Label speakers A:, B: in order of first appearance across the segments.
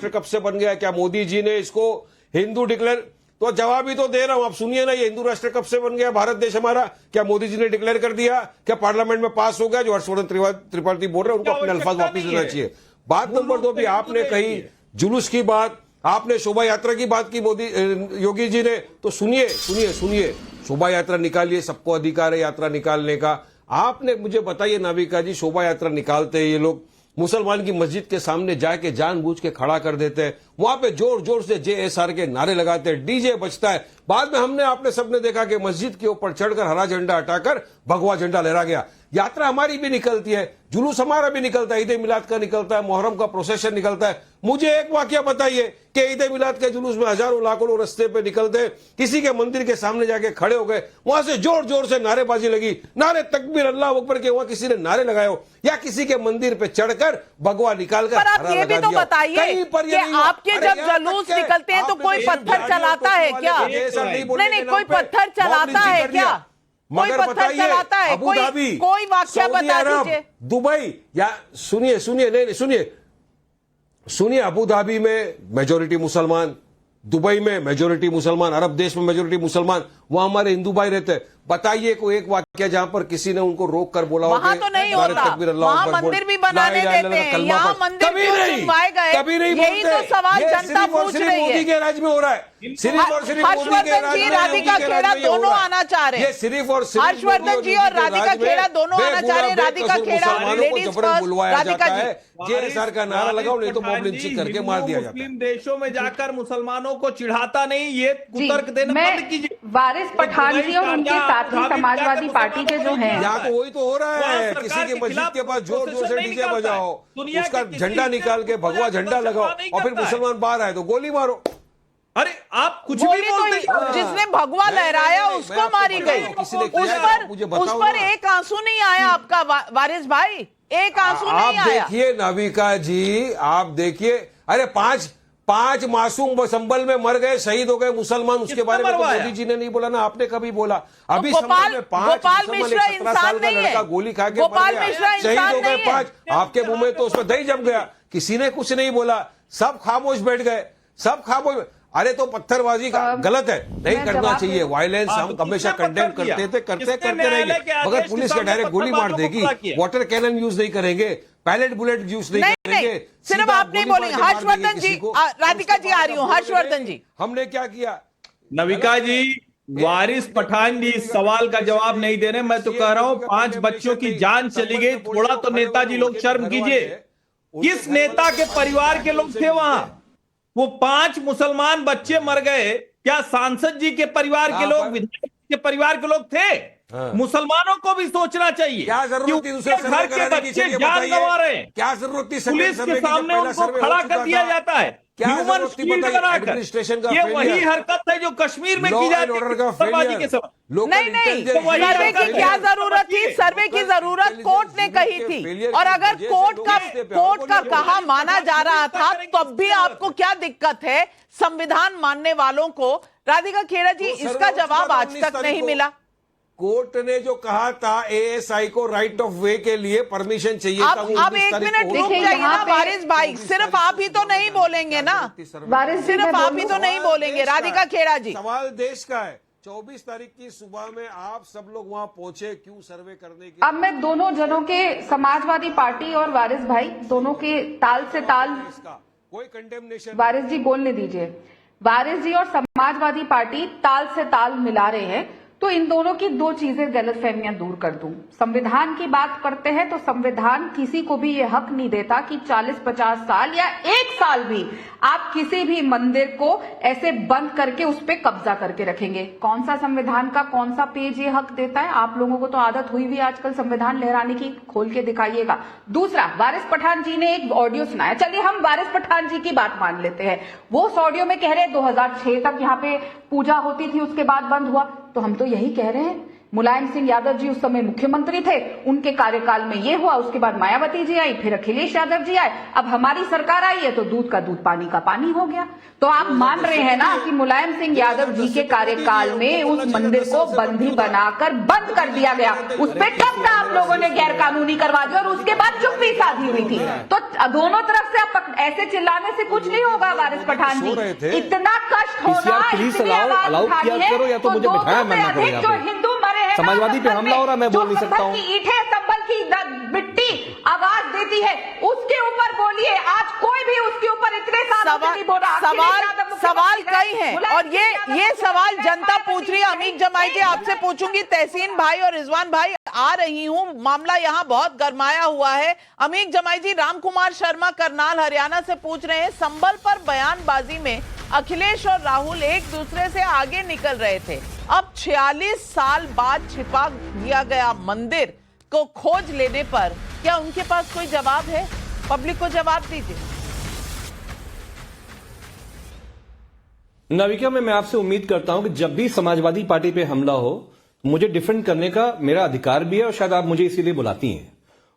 A: कब से बन गया? क्या मोदी जी ने इसको हिंदू डिक्लेयर? तो जवाब ही तो दे रहा हूं, आप सुनिए ना। ये हिंदू राष्ट्र कब से बन गया भारत देश हमारा? क्या मोदी जी ने डिक्लेयर कर दिया? क्या पार्लियामेंट में पास हो गया? जो हर्षवर्धन त्रिपाठी बोल रहे हैं उनको अपने अल्फाज वापिस लेना चाहिए। बात नंबर 2 भी आपने कही जुलूस की बात, आपने शोभा यात्रा की बात की मोदी योगी जी ने। तो सुनिए सुनिए सुनिए, शोभा यात्रा निकालिए, सबको अधिकार है यात्रा निकालने का। आपने मुझे बताइए नाविका जी, शोभा यात्रा निकालते हैं ये लोग, मुसलमान की मस्जिद के सामने जाके जानबूझ के खड़ा कर देते हैं, वहां पे जोर जोर से JSR के नारे लगाते हैं, डीजे बजता है। बाद में हमने आपने सबने देखा कि मस्जिद के ऊपर चढ़कर हरा झंडा हटाकर भगवा झंडा लहरा गया। यात्रा हमारी भी निकलती है, जुलूस हमारा भी निकलता है, ईद मिलाद का निकलता है, मोहर्रम का प्रोसेशन निकलता है। मुझे एक वाकया बताइए कि ईद मिलाद के जुलूस में हजारों लाखों लोग रस्ते पे निकलते, किसी के मंदिर के सामने जाके खड़े हो गए, वहां से जोर जोर से नारेबाजी लगी, नारे तकबीर अल्लाह अकबर के, वहां किसी ने नारे लगाए हो, या किसी के मंदिर पे चढ़कर भगवा निकालकर
B: पर आप ये भी तो बताइए कि आपके जब जुलूस निकलते हैं तो कोई पत्थर चलाता है क्या? नहीं, कोई पत्थर चलाता है क्या? कोई पत्थर चलाता है? कोई वाक्य बता दीजिए।
A: दुबई या सुनिए सुनिए, नहीं सुनिए सुनिए, अबू धाबी में मेजोरिटी मुसलमान, दुबई में मेजोरिटी मुसलमान, अरब देश में मेजोरिटी मुसलमान, वहां हमारे हिंदू भाई रहते हैं। बताइए कोई एक वाक्य जहां पर किसी ने उनको रोक कर बोला
B: वहां तो नहीं होता, वहां मंदिर भी बनाने देते हैं, यहाँ मंदिर क्यों बनवाए गए?
A: कभी नहीं,
B: यही तो सवाल जनता पूछ रही है।
A: मोदी के राज में हो रहा है, सिर्फ और सिर्फ
B: हर्षवर्धन जी, राधिका खेड़ा दोनों आना चाह रहे हैं।
A: सिर्फ और सिर्फ
B: हर्षवर्धन जी और राधिका खेड़ा दोनों आना चाह रहे हैं। राधिका खेड़ा लेडीज फर्स्ट,
A: बुलवाया जाता है, JSR का नारा लगाओ, नहीं तो मॉब लिंचिंग करके मार दिया जाता है।
C: मुस्लिम देशों में जाकर मुसलमानों को चिढ़ाता नहीं, ये कुतर्क देना बंद कीजिए।
D: वारिस पठान जी और उनके साथी समाजवादी पार्टी के जो हैं,
A: यहाँ तो वही तो हो रहा है, किसी की मस्जिद के पास जोर जोर से डीजे बजाओ, उसका झंडा निकाल के भगवा झंडा लगाओ, और फिर मुसलमान बाहर आए तो गोली मारो।
C: अरे आप कुछ भी बोलते
B: तो जिसने भगवा लहराया उसको मारी गई, उस पर एक आंसू नहीं आया आपका वारिस भाई, एक आंसू नहीं आया।
A: आप देखिए नाविका जी, आप देखिए, अरे पांच मासूम संभल में मर गए, शहीद हो गए मुसलमान, उसके बारे में तो मोदी जी ने नहीं बोला ना, आपने कभी बोला? अभी
B: गोपाल मिश्रा इंसान नहीं है,
A: गोली खा के
B: गोपाल मिश्रा
A: शहीद हो गए 5, आपके मुंह में तो उसमें दही जम गया, किसी ने कुछ नहीं बोला, सब खामोश बैठ गए, सब खामोश। अरे तो पत्थरबाजी का गलत है, नहीं करना चाहिए, वायलेंस हम हमेशा कंडेम करते थे, करते रहेंगे, मगर पुलिस का डायरेक्ट गोली मार देगी, वाटर कैनन यूज नहीं करेंगे, पैलेट बुलेट यूज नहीं करेंगे,
B: सिर्फ आप नहीं बोलेंगे। हर्षवर्धन जी, राधिका जी आ रही हूँ, हर्षवर्धन जी
A: हमने क्या किया?
C: नविका जी, वारिस पठान जी इस सवाल का जवाब नहीं दे रहे। मैं तो कह रहा हूं 5 बच्चों की जान चली गई, थोड़ा तो नेताजी लोग शर्म कीजिए। किस नेता के परिवार के लोग थे वहां? वो 5 मुसलमान बच्चे मर गए, क्या सांसद जी के परिवार के लोग, विधायक के परिवार के लोग थे? मुसलमानों को भी सोचना चाहिए।
A: क्या जरूरत थी दूसरे
C: घर के बच्चे जान गंवा रहे हैं,
A: क्या जरूरत थी?
C: पुलिस के सामने उनको खड़ा कर दिया जाता है, ह्यूमन शील्ड बनाकर। ये वही हरकत है जो कश्मीर में की जाती है के समय।
B: नहीं, सर्वे की क्या जरूरत थी? सर्वे की जरूरत कोर्ट ने कही थी, और अगर कोर्ट का कहा माना जा रहा था तब भी आपको क्या दिक्कत है संविधान मानने वालों को? राधिका खेड़ा जी, इसका जवाब आज तक नहीं मिला।
A: कोर्ट ने जो कहा था ASI को राइट ऑफ वे के लिए परमिशन चाहिए था।
B: अब 1 मिनट रुक जाइए ना वारिस भाई, सिर्फ आप ही तो नहीं बोलेंगे ना, सिर्फ आप ही तो नहीं बोलेंगे। राधिका खेड़ा जी,
A: सवाल देश का है। 24 तारीख की सुबह में आप सब लोग वहां पहुंचे क्यों? सर्वे करने के।
D: अब मैं दोनों जनों के, समाजवादी पार्टी और वारिस भाई, दोनों के ताल से ताल,
A: कोई कंडेमनेशन,
D: वारिस जी बोलने दीजिए। वारिस जी और समाजवादी पार्टी ताल से ताल मिला रहे हैं, तो इन दोनों की 2 चीजें गलतफहमियां दूर कर दूं। संविधान की बात करते हैं तो संविधान किसी को भी ये हक नहीं देता कि 40-50 साल या 1 साल भी आप किसी भी मंदिर को ऐसे बंद करके उस पर कब्जा करके रखेंगे। कौन सा संविधान का कौन सा पेज ये हक देता है? आप लोगों को तो आदत हुई हुई आजकल संविधान लहराने की, खोल के दिखाइएगा। दूसरा, वारिस पठान जी ने एक ऑडियो सुनाया, चलिए हम वारिस पठान जी की बात मान लेते हैं। वो उस ऑडियो में कह रहे 2006 तक यहाँ पे पूजा होती थी, उसके बाद बंद हुआ। तो हम तो यही कह रहे हैं मुलायम सिंह यादव जी उस समय मुख्यमंत्री थे, उनके कार्यकाल में ये हुआ, उसके बाद मायावती जी आई, फिर अखिलेश यादव जी आए, अब हमारी सरकार आई है तो दूध का दूध पानी का पानी हो गया। तो आप मान रहे हैं ना कि मुलायम सिंह यादव जी के कार्यकाल में उस मंदिर को बंदी बनाकर बंद कर दिया गया, उस पे कब का आप लोगों ने गैर कानूनी करवा दिया और उसके बाद चुप्पी साधी हुई थी। तो दोनों तरफ से आप ऐसे चिल्लाने से कुछ नहीं होगा वारिस पठान जी, इतना कष्ट होना, इसलिए आवाज उठानी है तो 200 से अधिक जो हिंदू मरे हैं,
E: समाजवादी पे हमला हो रहा, मैं बोल नहीं सकता हूँ।
D: ईंटें संभल की मिट्टी आवाज देती है, उसके ऊपर बोलिए। आज कोई भी उसके ऊपर इतने सालों से नहीं बोला।
B: सवाल कई हैं और ये सवाल जनता पूछ रही है। अमीक जमाई जी आपसे पूछूंगी, तहसीन भाई और रिजवान भाई आ रही हूं, मामला यहां बहुत गरमाया हुआ है। अमीक जमाई जी, राम कुमार शर्मा करनाल हरियाणा से पूछ रहे हैं, संभल पर बयानबाजी में अखिलेश और राहुल एक दूसरे से आगे निकल रहे थे, अब 46 साल बाद छिपा दिया गया मंदिर को खोज लेने पर क्या उनके पास कोई जवाब है? पब्लिक को जवाब दीजिए।
E: नाविका मैं आपसे उम्मीद करता हूं कि जब भी समाजवादी पार्टी पे हमला हो, मुझे डिफेंड करने का मेरा अधिकार भी है और शायद आप मुझे इसीलिए बुलाती हैं।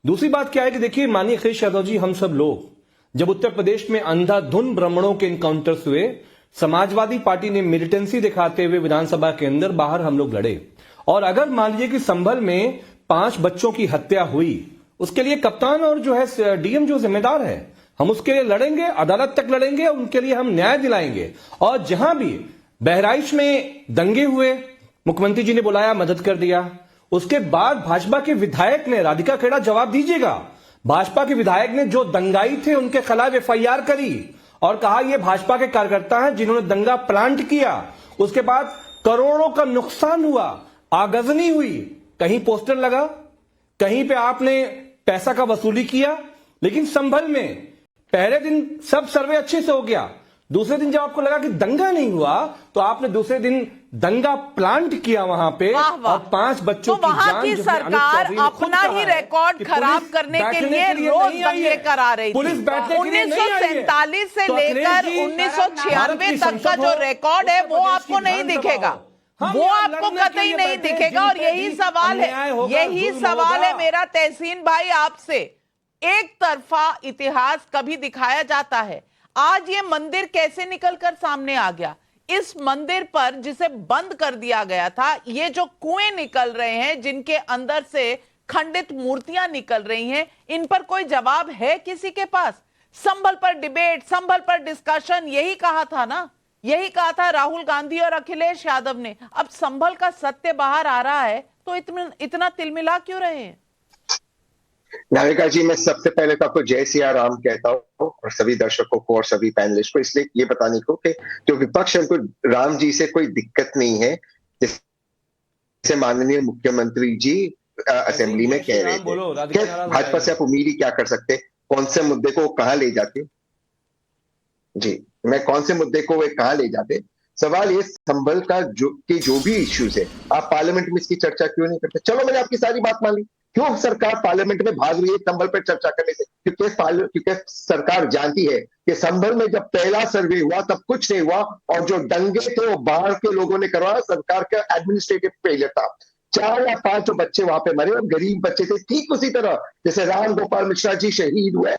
E: दूसरी बात क्या है कि देखिए, माननीय अखिलेश यादव जी, हम सब लोग जब उत्तर प्रदेश में अंधाधुंध ब्राह्मणों के इनकाउंटर्स हुए, समाजवादी पार्टी ने मिलिटेंसी दिखाते हुए विधानसभा के अंदर बाहर हम लोग लड़े। और अगर मान लीजिए कि संभल में 5 बच्चों की हत्या हुई, उसके लिए कप्तान और जो है डीएम जो जिम्मेदार है, हम उसके लिए लड़ेंगे, अदालत तक लड़ेंगे, उनके लिए हम न्याय दिलाएंगे। और जहां भी बहराइच में दंगे हुए, मुख्यमंत्री जी ने बुलाया, मदद कर दिया। उसके बाद भाजपा के विधायक ने, राधिका खेड़ा जवाब दीजिएगा, भाजपा के विधायक ने जो दंगाई थे उनके खिलाफ एफआईआर करी और कहा ये भाजपा के कार्यकर्ता हैं जिन्होंने दंगा प्लांट किया। उसके बाद करोड़ों का नुकसान हुआ, आगजनी हुई, कहीं पोस्टर लगा, कहीं पे आपने पैसा का वसूली किया। लेकिन संभल में पहले दिन सब सर्वे अच्छे से हो गया, दूसरे दिन जब आपको लगा कि दंगा नहीं हुआ तो आपने दूसरे दिन दंगा प्लांट किया वहां पे और 5 बच्चों
B: तो वहां की सरकार अपना ही रिकॉर्ड खराब करने के लिए रोज दंगे करा रही थी। 1947 से लेकर 1996 तक का जो रिकॉर्ड है वो आपको नहीं दिखेगा, वो आपको कतई नहीं दिखेगा। और यही सवाल है मेरा तहसीन भाई आपसे, एक तरफा इतिहास कभी दिखाया जाता है, आज ये मंदिर कैसे निकलकर सामने आ गया? इस मंदिर पर जिसे बंद कर दिया गया था, ये जो कुएं निकल रहे हैं, जिनके अंदर से खंडित मूर्तियां निकल रही हैं, इन पर कोई जवाब है किसी के पास? संभल पर डिबेट, संभल पर डिस्कशन, यही कहा था ना, यही कहा था राहुल गांधी और अखिलेश यादव ने। अब संभल का सत्य बाहर आ रहा है तो इतना तिलमिला क्यों रहे हैं?
F: नाविका जी, मैं सबसे पहले तो आपको जय सिया राम कहता हूँ और सभी दर्शकों को और सभी पैनलिस्ट को, इसलिए ये बताने को कि जो विपक्ष है उनको राम जी से कोई दिक्कत नहीं है, जैसे माननीय मुख्यमंत्री जी असेंबली में कह रहे थे। भाजपा से आप उम्मीद ही क्या कर सकते, कौन से मुद्दे को कहां ले जाते जी, मैं कौन से मुद्दे को वे कहां ले जाते। सवाल ये संभल का जो भी इश्यूज है, आप पार्लियामेंट में इसकी चर्चा क्यों नहीं करते? चलो मैंने आपकी सारी बात मान ली, क्यों सरकार पार्लियामेंट में भाग रही है संभल पर चर्चा करने से? क्योंकि सरकार जानती है कि संभल में जब पहला सर्वे हुआ तब कुछ नहीं हुआ और जो दंगे थे वो बाहर के लोगों ने करवाया, सरकार का एडमिनिस्ट्रेटिव फेलियर था। 4 या 5 जो बच्चे वहां पे मरे और गरीब बच्चे थे, ठीक उसी तरह जैसे राम गोपाल मिश्रा जी शहीद हुए,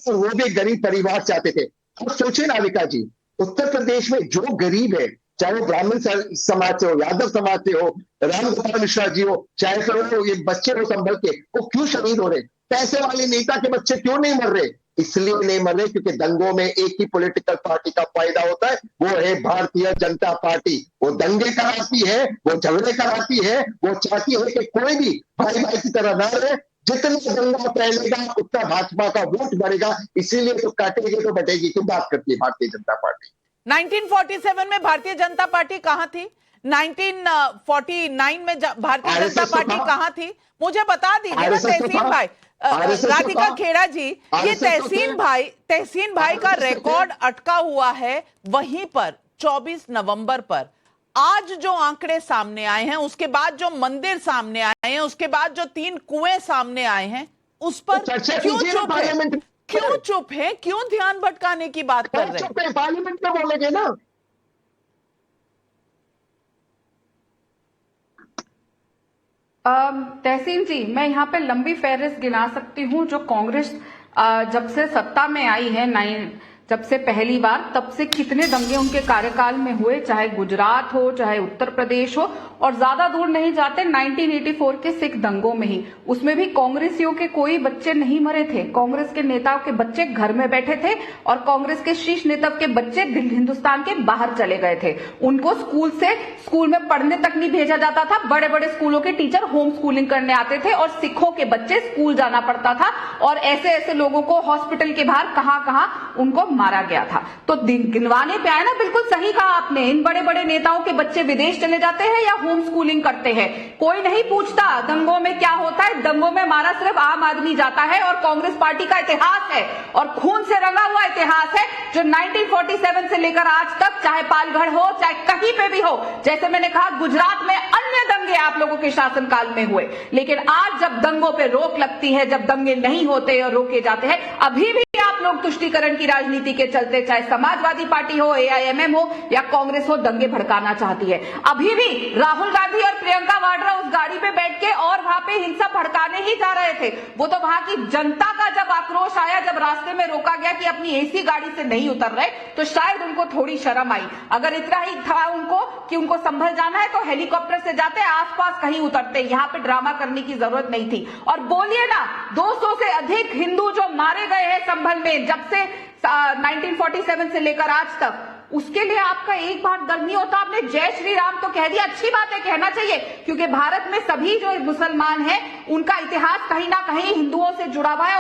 F: वो भी गरीब परिवार से आते थे। अब सोचिए नाविका जी, उत्तर प्रदेश में जो गरीब है, चाहे वो ब्राह्मण समाज से हो, यादव समाज से हो, राम गोपाल मिश्रा जी हो, चाहे तो ये बच्चे हो संभल के, वो क्यों शहीद हो रहे? पैसे वाले नेता के बच्चे क्यों नहीं मर रहे? इसलिए नहीं मर रहे क्योंकि दंगों में एक ही पॉलिटिकल पार्टी का फायदा होता है, वो है भारतीय जनता पार्टी। वो दंगे कराती है, वो झगड़े कराती है, वो चाहती है कि कोई भी भाई भाई की तरह ना रहे। जितना दंगा फैलेगा उतना भाजपा का वोट बढ़ेगा, इसीलिए तो काटेगी तो बटेगी की बात करती है भारतीय जनता पार्टी।
B: 1947 में भारतीय जनता पार्टी कहां थी? 1949 में भारतीय जनता पार्टी कहां थी? मुझे बता दीजिए ना तहसीन भाई, राधिका खेड़ा जी, ये तहसीन भाई का रिकॉर्ड अटका हुआ है वहीं पर 24 नवंबर पर। आज जो आंकड़े सामने आए हैं, उसके बाद जो मंदिर सामने आए हैं, उसके बाद जो 3 कुएं सामने आए हैं, उस पर क्यों चुप है? क्यों चुप है? क्यों ध्यान भटकाने की बात कर रहे हैं?
F: पार्लियामेंट में बोलेंगे ना।
D: तहसीन जी, मैं यहाँ पे लंबी फहरिस्त गिना सकती हूँ जो कांग्रेस जब से सत्ता में आई है, जब से पहली बार, तब से कितने दंगे उनके कार्यकाल में हुए, चाहे गुजरात हो चाहे उत्तर प्रदेश हो, और ज्यादा दूर नहीं जाते 1984 के सिख दंगों में ही, उसमें भी कांग्रेसियों के कोई बच्चे नहीं मरे थे, कांग्रेस के नेताओं के बच्चे घर में बैठे थे और कांग्रेस के शीर्ष नेता के बच्चे हिंदुस्तान के बाहर चले गए थे। उनको स्कूल में पढ़ने तक नहीं भेजा जाता था, बड़े बड़े स्कूलों के टीचर होम स्कूलिंग करने आते थे और सिखों के बच्चे स्कूल जाना पड़ता था, और ऐसे ऐसे लोगों को हॉस्पिटल के बाहर कहां उनको मारा गया था। तो गिनवाने पे आए ना, बिल्कुल सही कहा आपने, इन बड़े बड़े नेताओं के बच्चे विदेश चले जाते हैं या होम स्कूलिंग करते हैं, कोई नहीं पूछता दंगों में क्या होता है। दंगों में मारा सिर्फ आम आदमी जाता है, और कांग्रेस पार्टी का इतिहास है और खून से रंगा हुआ इतिहास है जो 1947 से लेकर आज तक, चाहे पालगढ़ हो चाहे कहीं पे भी हो, जैसे मैंने कहा गुजरात में अन्य दंगे आप लोगों के शासनकाल में हुए, लेकिन आज जब दंगों पे रोक लगती है, जब दंगे नहीं होते और रोके जाते हैं, अभी भी आप लोग तुष्टीकरण की राजनीति के चलते, चाहे समाजवादी पार्टी हो, AIMM हो या कांग्रेस हो, दंगे भड़काना चाहती है। अभी भी राहुल गांधी और प्रियंका वाड्रा उस गाड़ी पे बैठ के और वहां पे हिंसा भड़काने ही जा रहे थे। वो तो वहां की जनता का जब आक्रोश आया, जब रास्ते में रोका गया कि अपनी AC गाड़ी से नहीं उतर रहे, तो शायद उनको थोड़ी शर्म आई। अगर इतना ही था उनको कि उनको संभल जाना है तो हेलीकॉप्टर से जाते, आसपास कहीं उतरते, यहाँ पे ड्रामा करने की जरूरत नहीं थी। और बोलिए ना, 200 से अधिक हिंदू जो मारे गए हैं संभल में जब से 1947 से लेकर आज तक, उसके लिए आपका एक बार दर्द नहीं होता? आपने जय श्री राम तो कह दिया, अच्छी बात है, कहना चाहिए, क्योंकि भारत में सभी जो मुसलमान हैं उनका इतिहास कहीं ना कहीं हिंदुओं से जुड़ा हुआ है।